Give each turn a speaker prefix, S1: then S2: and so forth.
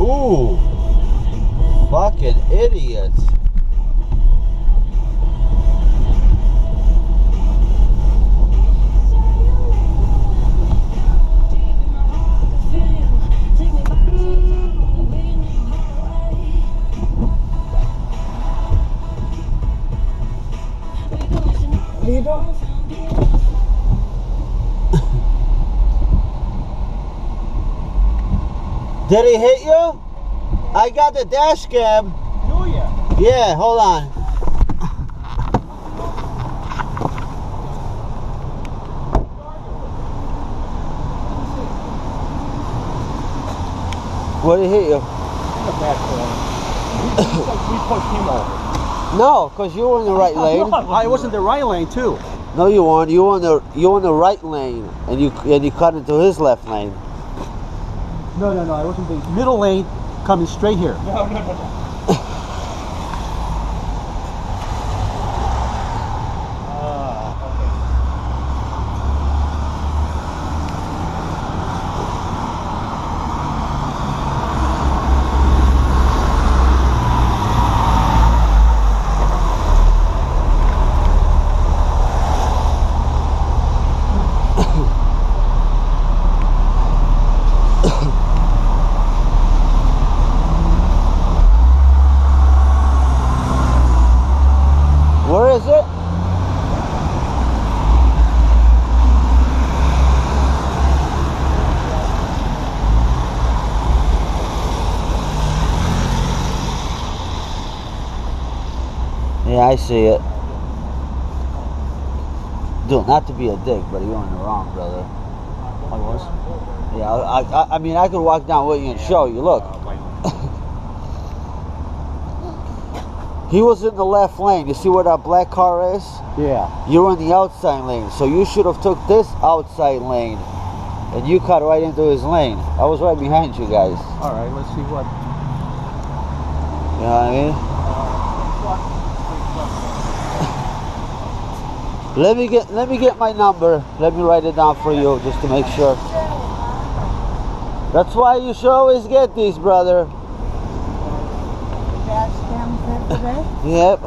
S1: Ooh. Fucking idiots. Did he hit you? I got the dash cam.
S2: Do ya?
S1: Yeah, hold on. What did he hit you?
S2: In the back corner. We pushed him over.
S1: No, because you were in the right lane.
S2: No, I was in the right lane too.
S1: No, you weren't. You were in the right lane, and you cut into his left lane.
S2: No, I was in the middle lane coming straight here. No.
S1: Where is it? Yeah, I see it. Dude, not to be a dick, but you're in the wrong, brother.
S2: I was?
S1: Yeah, I mean, I could walk down with you and show you. Look. He was in the left lane. You see where that black car is?
S2: Yeah.
S1: You're in the outside lane, so you should have took this outside lane, and you cut right into his lane. I was right behind you guys.
S2: All right, let's see what.
S1: You know what I mean? Let me get my number. Let me write it down for you just to make sure. That's why you should always get these, brother.
S3: Dash cam for today?
S1: Yep.